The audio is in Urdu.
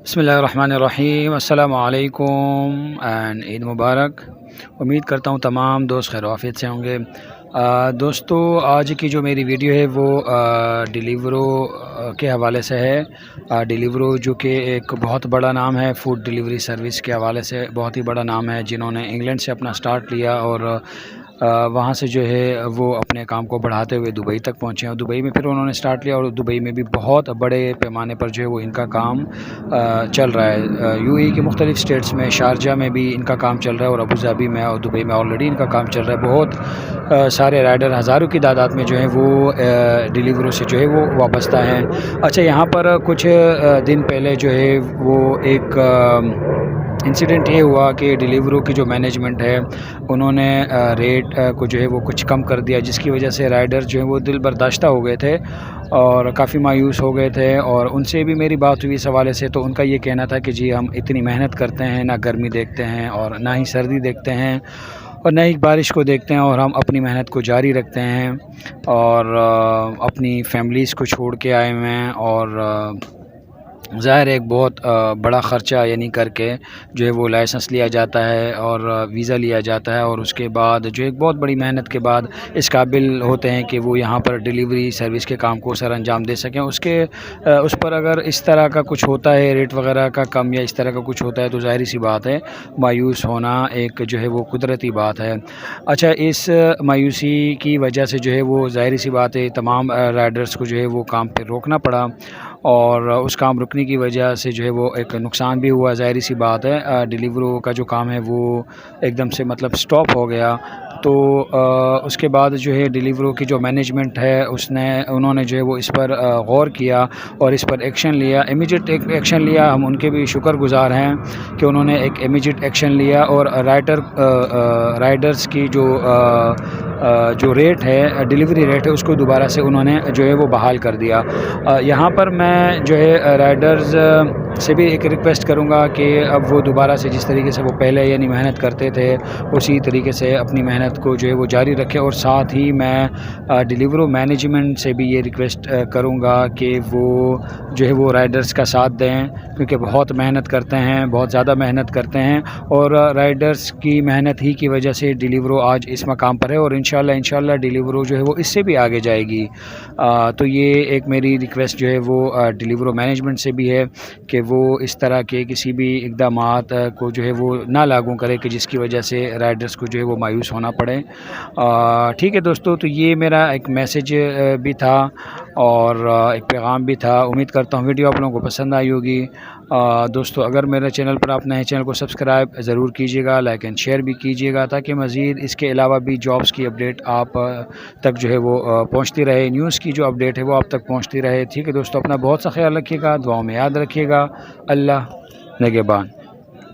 بسم اللہ الرحمن الرحیم، السلام علیکم اینڈ عید مبارک۔ امید کرتا ہوں تمام دوست خیر و عافیت سے ہوں گے۔ دوستو، آج کی جو میری ویڈیو ہے وہ ڈیلیورو کے حوالے سے ہے۔ ڈیلیورو جو کہ ایک بہت بڑا نام ہے، فوڈ ڈیلیوری سروس کے حوالے سے بہت ہی بڑا نام ہے، جنہوں نے انگلینڈ سے اپنا سٹارٹ لیا اور وہاں سے جو ہے وہ اپنے کام کو بڑھاتے ہوئے دبئی تک پہنچے ہیں، اور دبئی میں پھر انہوں نے سٹارٹ لیا، اور دبئی میں بھی بہت بڑے پیمانے پر جو ہے وہ ان کا کام چل رہا ہے۔ یو اے کے مختلف سٹیٹس میں، شارجہ میں بھی ان کا کام چل رہا ہے، اور ابوظہبی میں اور دبئی میں آلریڈی ان کا کام چل رہا ہے۔ بہت سارے رائڈر، ہزاروں کی تعداد میں جو ہیں وہ ڈیلیورو سے جو ہے وہ وابستہ ہیں۔ اچھا، یہاں پر کچھ دن پہلے جو ہے وہ ایک انسیڈنٹ یہ ہوا کہ ڈیلیورو کی جو مینجمنٹ ہے انہوں نے ریٹ کو جو ہے وہ کچھ کم کر دیا، جس کی وجہ سے رائڈر جو ہیں وہ دل برداشتہ ہو گئے تھے اور کافی مایوس ہو گئے تھے، اور ان سے بھی میری بات ہوئی اس حوالے سے۔ تو ان کا یہ کہنا تھا کہ جی ہم اتنی محنت کرتے ہیں، نہ گرمی دیکھتے ہیں اور نہ ہی سردی دیکھتے ہیں اور نہ ہی بارش کو دیکھتے ہیں، اور ہم اپنی محنت کو جاری رکھتے ہیں اور اپنی فیملیز کو چھوڑ کے آئے ہوئے ہیں، اور ظاہر ایک بہت بڑا خرچہ یعنی کر کے جو ہے وہ لائسنس لیا جاتا ہے اور ویزا لیا جاتا ہے، اور اس کے بعد جو ایک بہت بڑی محنت کے بعد اس قابل ہوتے ہیں کہ وہ یہاں پر ڈیلیوری سروس کے کام کو سر انجام دے سکیں۔ اس پر اگر اس طرح کا کچھ ہوتا ہے، ریٹ وغیرہ کا کم یا اس طرح کا کچھ ہوتا ہے، تو ظاہری سی بات ہے مایوس ہونا ایک جو ہے وہ قدرتی بات ہے۔ اچھا، اس مایوسی کی وجہ سے جو ہے وہ ظاہری سی بات ہے تمام رائڈرز کو جو ہے وہ کام پہ روکنا پڑا، اور اس کام رکنے کی وجہ سے جو ہے وہ ایک نقصان بھی ہوا، ظاہری سی بات ہے۔ ڈیلیورو کا جو کام ہے وہ ایک دم سے مطلب سٹاپ ہو گیا۔ تو اس کے بعد جو ہے ڈیلیورو کی جو مینجمنٹ ہے انہوں نے جو ہے وہ اس پر غور کیا اور اس پر ایکشن لیا، امیجیٹ ایکشن لیا۔ ہم ان کے بھی شکر گزار ہیں کہ انہوں نے ایک امیجیٹ ایکشن لیا، اور رائڈرز کی جو ریٹ ہے، ڈیلیوری ریٹ ہے، اس کو دوبارہ سے انہوں نے جو ہے وہ بحال کر دیا۔ یہاں پر میں جو ہے رائڈرز سے بھی ایک ریکویسٹ کروں گا کہ اب وہ دوبارہ سے جس طریقے سے وہ پہلے یعنی محنت کرتے تھے اسی طریقے سے اپنی محنت کو جو ہے وہ جاری رکھیں، اور ساتھ ہی میں ڈیلیورو مینجمنٹ سے بھی یہ ریکویسٹ کروں گا کہ وہ جو ہے وہ رائڈرز کا ساتھ دیں، کیونکہ بہت محنت کرتے ہیں، بہت زیادہ محنت کرتے ہیں، اور رائڈرز کی محنت ہی کی وجہ سے ڈیلیورو آج اس مقام پر ہے، اور انشاءاللہ ڈیلیورو جو ہے وہ اس سے بھی آگے جائے گی۔ تو یہ ایک میری ریکویسٹ جو ہے وہ ڈیلیورو مینجمنٹ سے بھی ہے کہ وہ اس طرح کے کسی بھی اقدامات کو جو ہے وہ نہ لاگو کرے کہ جس کی وجہ سے رائڈرز کو جو ہے وہ مایوس ہونا پڑے۔ ٹھیک ہے دوستو، تو یہ میرا ایک میسیج بھی تھا اور ایک پیغام بھی تھا۔ امید کرتا ہوں ویڈیو آپ لوگوں کو پسند آئی ہوگی۔ دوستو، اگر میرے چینل پر آپ نئے، چینل کو سبسکرائب ضرور کیجیے گا، لائک اینڈ شیئر بھی کیجیے گا، تاکہ مزید اس کے علاوہ بھی جابس کی اپڈیٹ آپ تک جو ہے وہ پہنچتی رہے، نیوز کی جو اپڈیٹ ہے وہ آپ تک پہنچتی رہے۔ ٹھیک ہے دوستو، اپنا بہت سا خیال رکھیے گا، دعاؤں میں یاد رکھیے گا۔ اللہ نگہبان۔